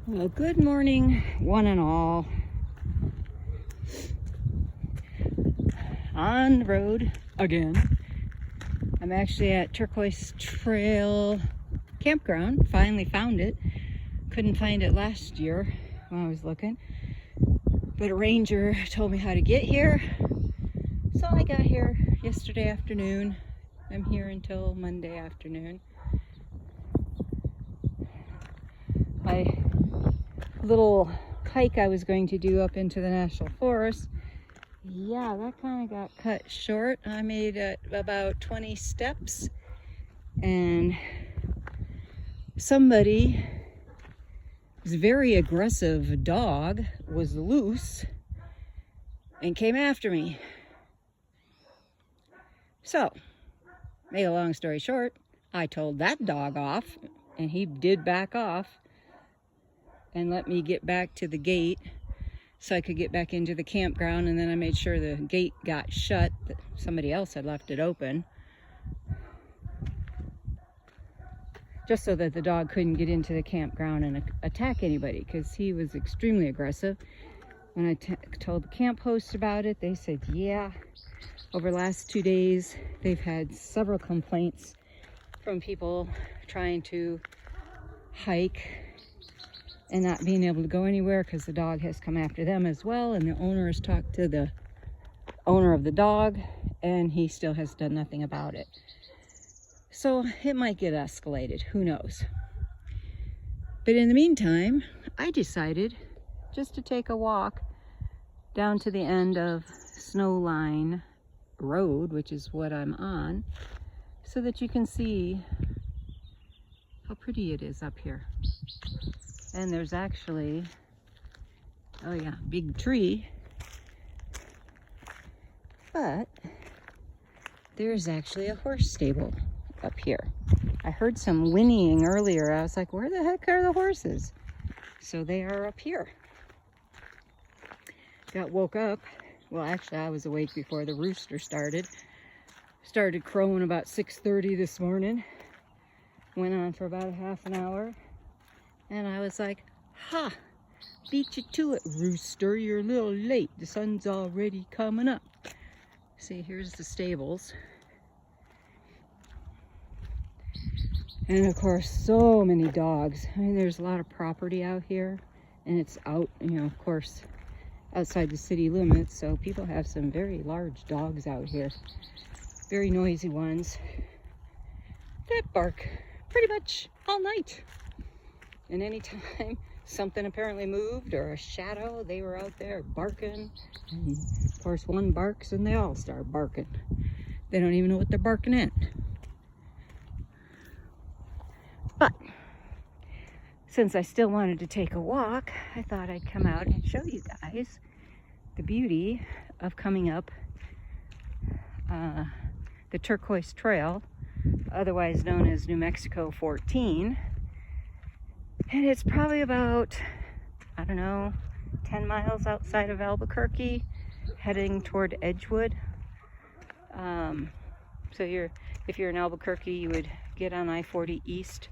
Well, good morning, one and all. On the road again. I'm actually at Turquoise Trail Campground. Finally found it. Couldn't find it last year when I was looking. But a ranger told me how to get here. So I got here yesterday afternoon. I'm here until Monday afternoon. My little hike I was going to do up into the National Forest, yeah, that kind of got cut short. I made about 20 steps, and somebody's very aggressive dog was loose and came after me. So, make a long story short, I told that dog off, and he did back off and let me get back to the gate so I could get back into the campground. And then I made sure the gate got shut. Somebody else had left it open, just so that the dog couldn't get into the campground and attack anybody, because he was extremely aggressive. When I told the camp host about it, they said, yeah, over the last 2 days, they've had several complaints from people trying to hike and not being able to go anywhere because the dog has come after them as well. And the owner has talked to the owner of the dog, and he still has done nothing about it. So it might get escalated, who knows. But in the meantime, I decided just to take a walk down to the end of Snowline Road, which is what I'm on, so that you can see how pretty it is up here. And there's actually, oh yeah, big tree, but there's actually a horse stable up here. I heard some whinnying earlier. I was like, where the heck are the horses? So they are up here. Got woke up. Well, actually, I was awake before the rooster started. Started crowing about 6:30 this morning. Went on for about a half an hour. And I was like, ha, beat you to it, rooster. You're a little late. The sun's already coming up. See, here's the stables. And of course, so many dogs. I mean, there's a lot of property out here, and it's out, of course, outside the city limits. So people have some very large dogs out here. Very noisy ones that bark pretty much all night. And anytime something apparently moved or a shadow, they were out there barking. And of course, one barks and they all start barking. They don't even know what they're barking at. But since I still wanted to take a walk, I thought I'd come out and show you guys the beauty of coming up the Turquoise Trail, otherwise known as New Mexico 14. And it's probably about, I don't know, 10 miles outside of Albuquerque, heading toward Edgewood. So if you're in Albuquerque, you would get on I-40 East.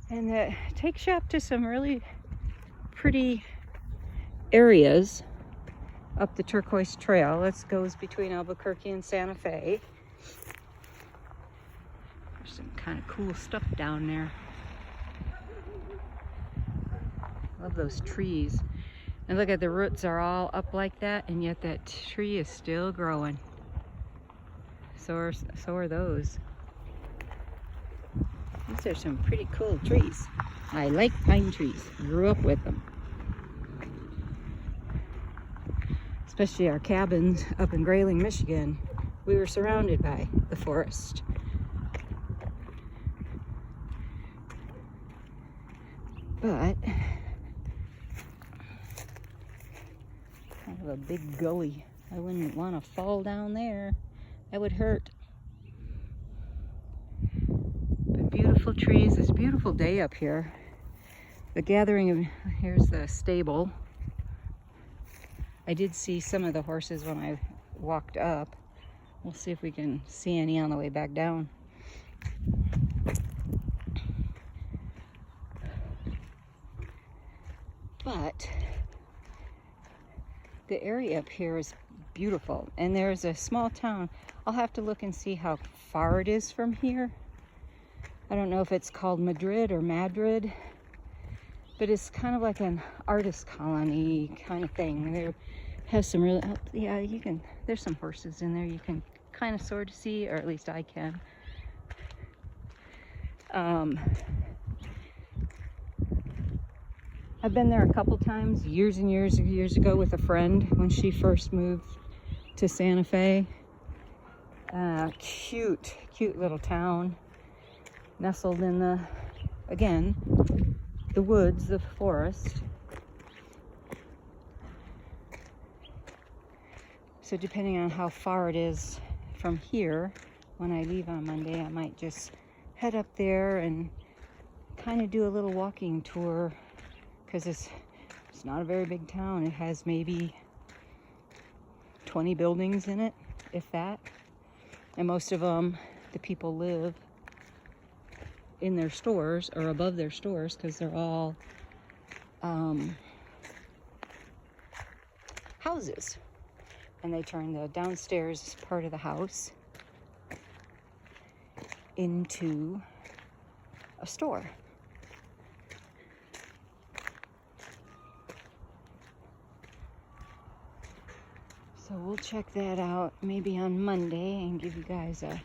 And it takes you up to some really pretty areas up the Turquoise Trail. It goes between Albuquerque and Santa Fe. There's some kind of cool stuff down there. Love those trees. And look at the roots are all up like that, and yet that tree is still growing. So are those. These are some pretty cool trees. I like pine trees. Grew up with them. Especially our cabins up in Grayling, Michigan. We were surrounded by the forest. But kind of a big gully. I wouldn't want to fall down there. That would hurt. But beautiful trees. It's a beautiful day up here. The gathering of, here's the stable. I did see some of the horses when I walked up. We'll see if we can see any on the way back down. But the area up here is beautiful, and there's a small town. I'll have to look and see how far it is from here. I don't know if it's called Madrid or Madrid, but it's kind of like an artist colony kind of thing. There has some really, yeah, you can, there's some horses in there you can kind of sort of see, or at least I can. I've been there a couple times, years and years ago, with a friend when she first moved to Santa Fe. Cute little town, nestled in the, again, the woods, the forest. So depending on how far it is from here, when I leave on Monday, I might just head up there and kind of do a little walking tour, because it's not a very big town. It has maybe 20 buildings in it, if that. And most of them, the people live in their stores or above their stores, because they're all houses. And they turn the downstairs part of the house into a store. So we'll check that out maybe on Monday and give you guys a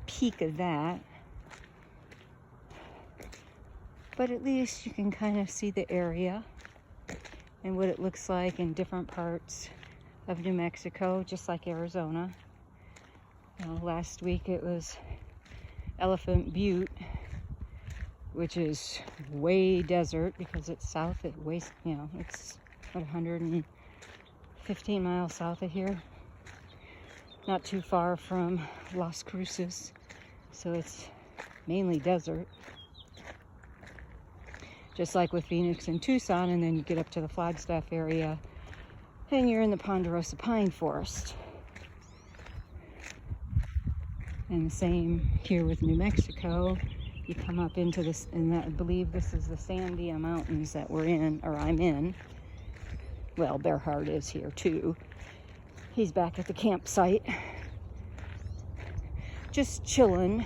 peek of that. But at least you can kind of see the area and what it looks like in different parts of New Mexico, just like Arizona. Last week it was Elephant Butte, which is way desert because it's south. It's what, 115 miles south of here. Not too far from Las Cruces, so it's mainly desert. Just like with Phoenix and Tucson, and then you get up to the Flagstaff area and you're in the Ponderosa Pine Forest. And the same here with New Mexico. You come up into this, and I believe this is the Sandia Mountains that we're in, or I'm in. Well, Bearheart is here too. He's back at the campsite, just chilling,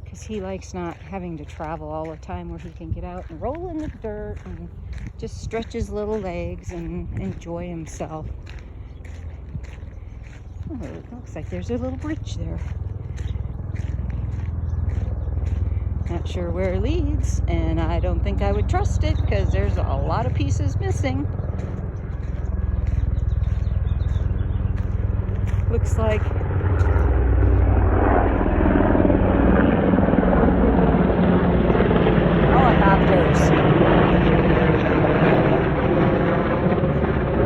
because he likes not having to travel all the time, where he can get out and roll in the dirt and just stretch his little legs and enjoy himself. Oh, it looks like there's a little bridge there. Not sure where it leads, and I don't think I would trust it because there's a lot of pieces missing. Looks like helicopters.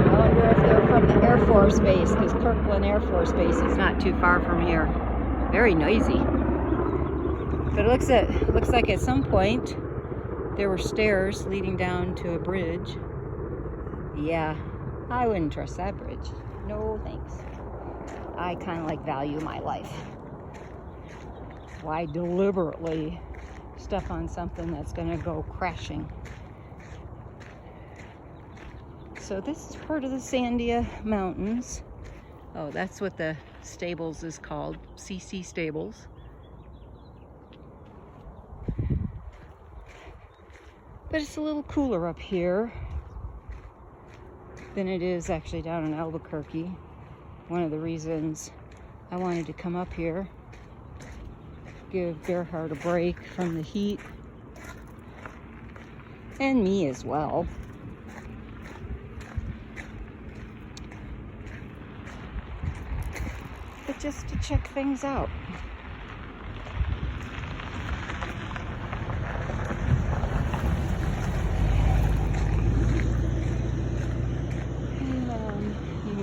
I wonder if they're from the Air Force Base, because Kirkland Air Force Base is not too far from here. Very noisy. But it looks like at some point there were stairs leading down to a bridge. Yeah, I wouldn't trust that bridge. No thanks. I kind of value my life. Why deliberately step on something that's going to go crashing? So this is part of the Sandia Mountains. Oh, that's what the stables is called, CC Stables. But it's a little cooler up here than it is actually down in Albuquerque. One of the reasons I wanted to come up here, give Bearheart a break from the heat, and me as well. But just to check things out.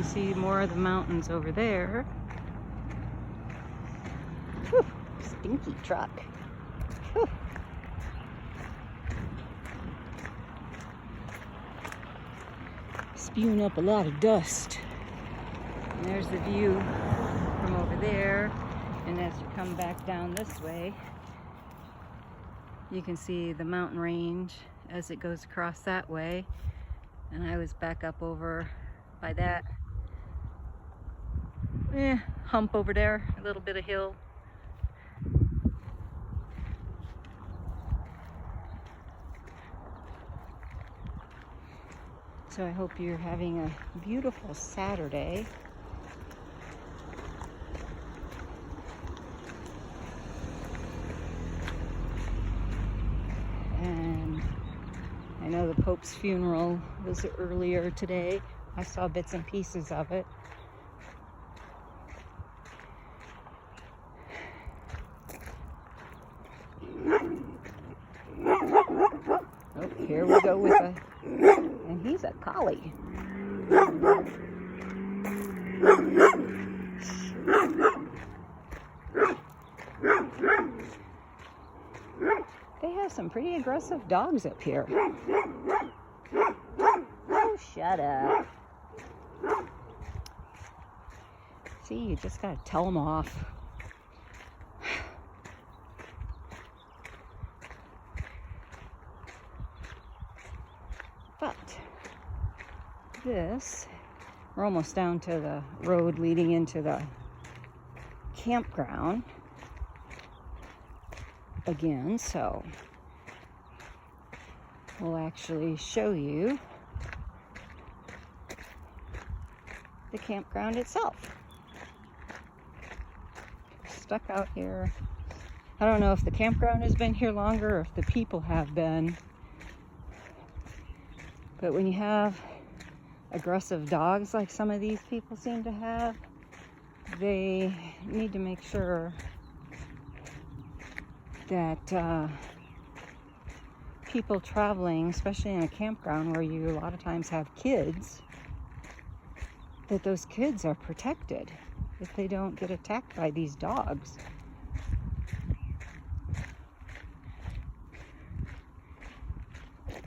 See more of the mountains over there. Whew, stinky truck. Whew. Spewing up a lot of dust. And there's the view from over there. And as you come back down this way, you can see the mountain range as it goes across that way. And I was back up over by that hump over there, a little bit of hill. So I hope you're having a beautiful Saturday. And I know the Pope's funeral was earlier today. I saw bits and pieces of it. Oh, here we go with a, and he's a collie. They have some pretty aggressive dogs up here. Oh, shut up. See, you just gotta tell them off. But this, we're almost down to the road leading into the campground again, so we'll actually show you the campground itself. Stuck out here. I don't know if the campground has been here longer or if the people have been. But when you have aggressive dogs like some of these people seem to have, they need to make sure that people traveling, especially in a campground where you a lot of times have kids, that those kids are protected if they don't get attacked by these dogs.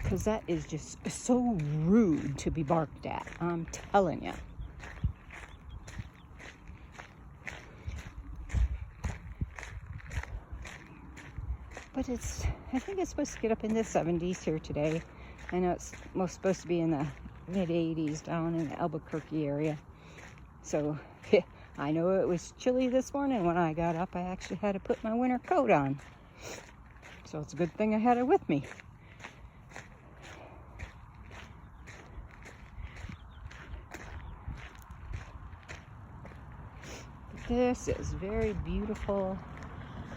Because that is just so rude to be barked at, I'm telling you. But I think it's supposed to get up in the 70s here today. I know it's supposed to be in the mid-80s down in the Albuquerque area. So, I know it was chilly this morning when I got up. I actually had to put my winter coat on. So it's a good thing I had it with me. This is very beautiful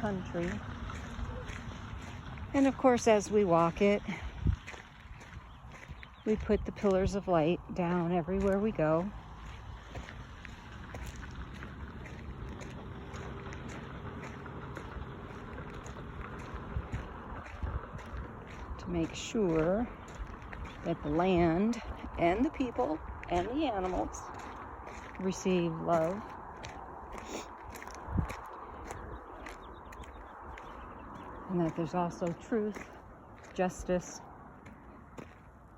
country. And of course, as we walk it, we put the pillars of light down everywhere we go. To make sure that the land and the people and the animals receive love. And that there's also truth, justice,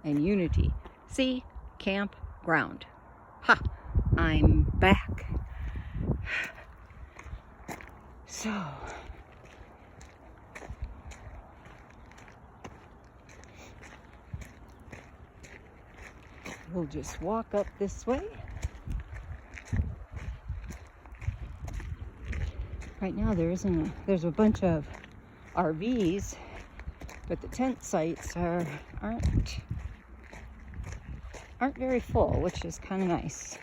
and unity. See? Campground. Ha! I'm back. So, we'll just walk up this way. Right now there's a bunch of RVs, but the tent sites aren't very full, which is kind of nice.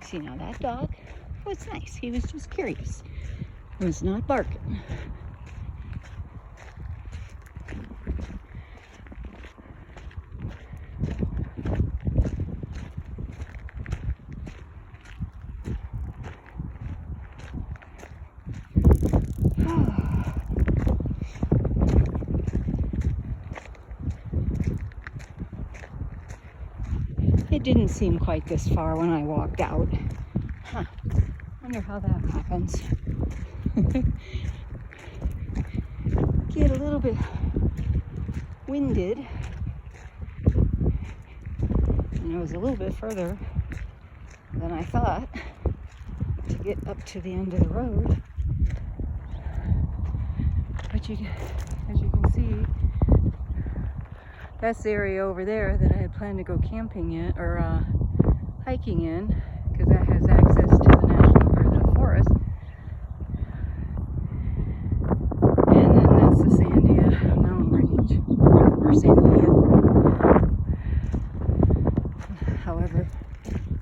See, now that dog was nice. He was just curious. He was not barking. It didn't seem quite this far when I walked out. Huh. Wonder how that happens. Get a little bit winded. And it was a little bit further than I thought to get up to the end of the road. But as you can see, that's the area over there that I had planned to go camping in, or hiking in, because that has access to the National Forest. And then that's the Sandia Mountain Range, or Sandia. However,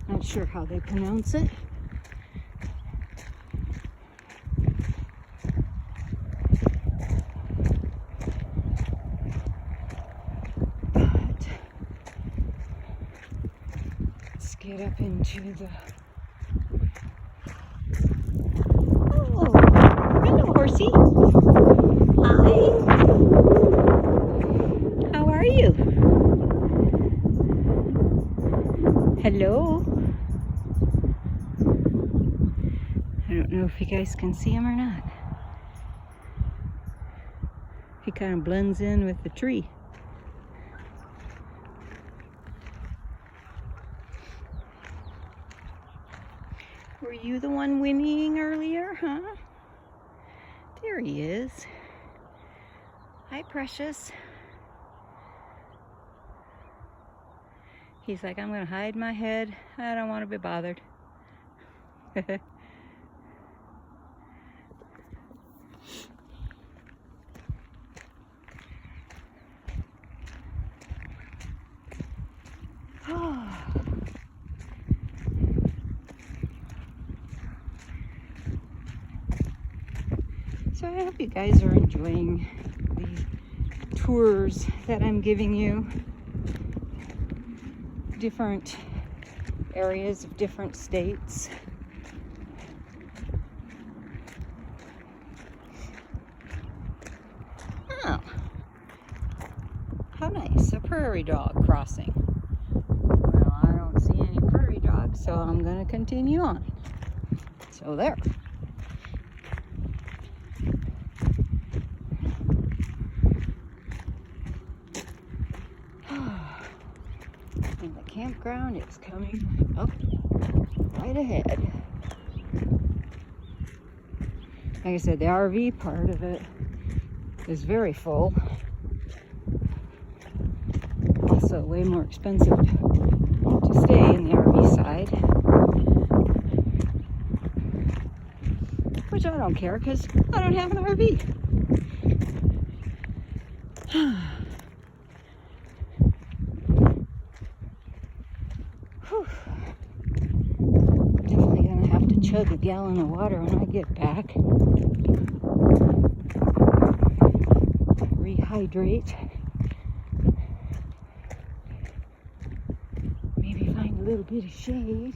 not sure how they pronounce it. Get up into the... Oh, hello, horsey. Hi. How are you? Hello. I don't know if you guys can see him or not. He kind of blends in with the tree. Were you the one whinnying earlier, huh? There he is. Hi, Precious. He's like, I'm gonna hide my head. I don't want to be bothered. So I hope you guys are enjoying the tours that I'm giving you. Different areas of different states. Oh, how nice, a prairie dog crossing. Well, I don't see any prairie dogs, so I'm gonna continue on. So there. And the campground is coming up right ahead. Like I said, the RV part of it is very full. Also way more expensive to stay in the RV side. Which I don't care because I don't have an RV. Definitely gonna have to chug a gallon of water when I get back. Rehydrate. Maybe find a little bit of shade.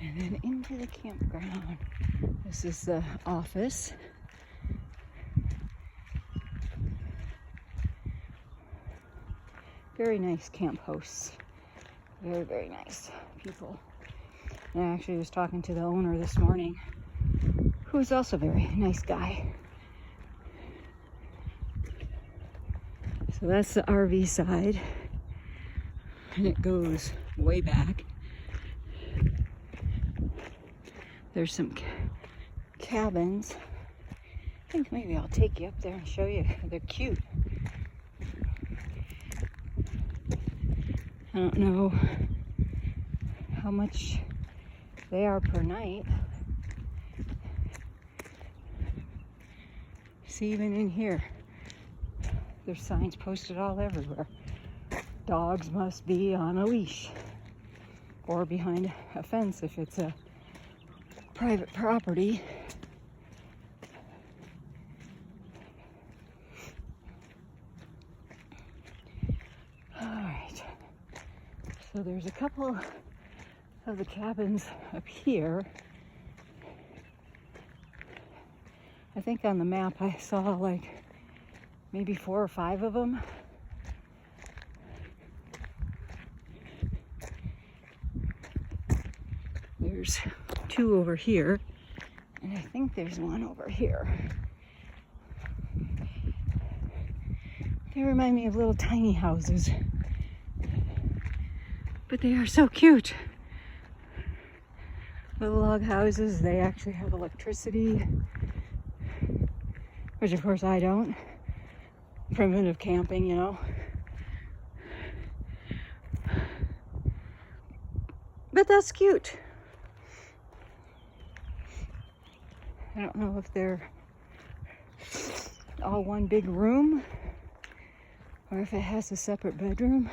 And then into the campground. This is the office. Very nice camp hosts. Very, very nice people. And I actually was talking to the owner this morning, who is also a very nice guy. So that's the RV side. And it goes way back. There's some cabins. I think maybe I'll take you up there and show you. They're cute. I don't know how much they are per night. See, even in here, there's signs posted all everywhere. Dogs must be on a leash or behind a fence if it's a private property. So there's a couple of the cabins up here. I think on the map I saw like maybe 4 or 5 of them. There's 2 over here, and I think there's 1 over here. They remind me of little tiny houses, but they are so cute. Little log houses, they actually have electricity, which of course I don't. Primitive camping, you know. But that's cute. I don't know if they're all one big room or if it has a separate bedroom.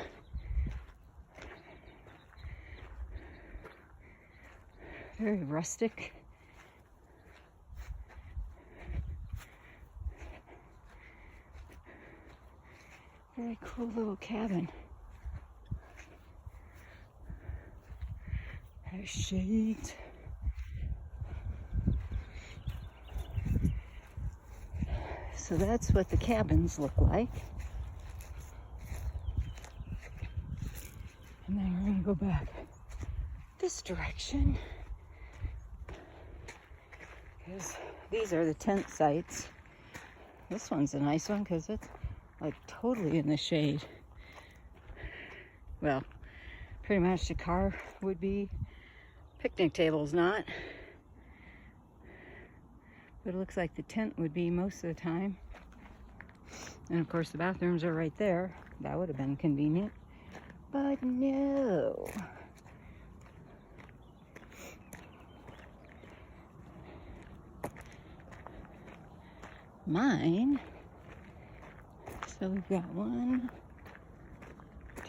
Very rustic. Very cool little cabin. Has shades. So that's what the cabins look like. And then we're gonna go back this direction, because these are the tent sites. This one's a nice one because it's like totally in the shade. Well, pretty much the car would be, picnic table's not. But it looks like the tent would be most of the time. And of course the bathrooms are right there. That would have been convenient. But no. Mine. So we've got 1,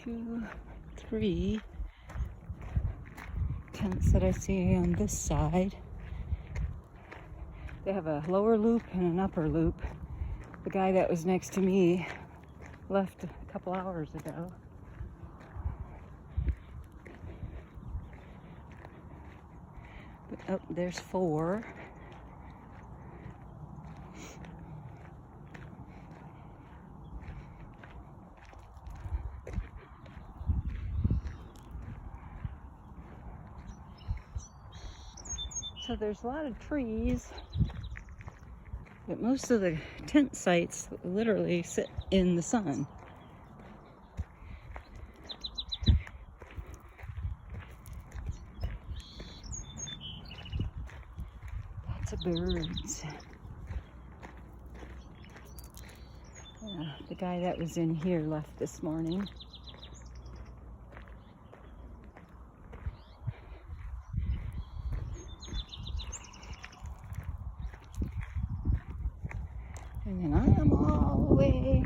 2, 3 tents that I see on this side. They have a lower loop and an upper loop. The guy that was next to me left a couple hours ago. But, oh, there's 4. So there's a lot of trees, but most of the tent sites literally sit in the sun. Lots of birds. The guy that was in here left this morning. And then I'm all the way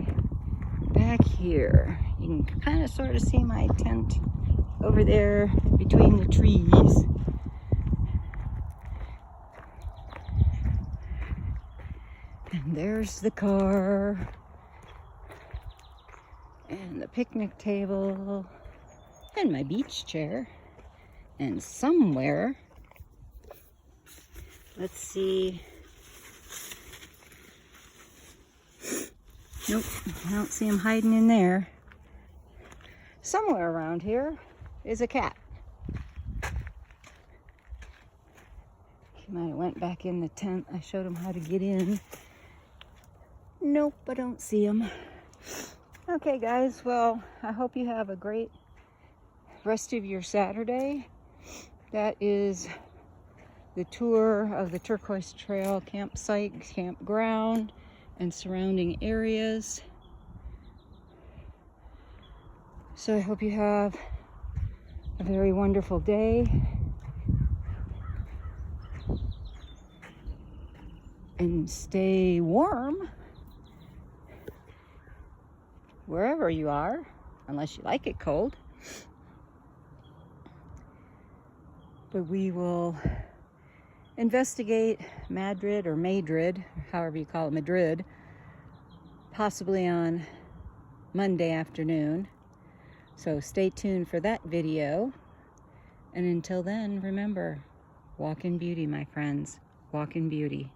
back here. You can kind of sort of see my tent over there between the trees. And there's the car. And the picnic table. And my beach chair. And somewhere, let's see. Nope, I don't see him hiding in there. Somewhere around here is a cat. He might have went back in the tent. I showed him how to get in. Nope, I don't see him. Okay, guys, well, I hope you have a great rest of your Saturday. That is the tour of the Turquoise Trail campsite, campground, and surrounding areas. So I hope you have a very wonderful day. And stay warm wherever you are, unless you like it cold. But we will investigate Madrid, however you call it, Madrid, possibly on Monday afternoon. So stay tuned for that video. And until then, remember, walk in beauty, my friends. Walk in beauty.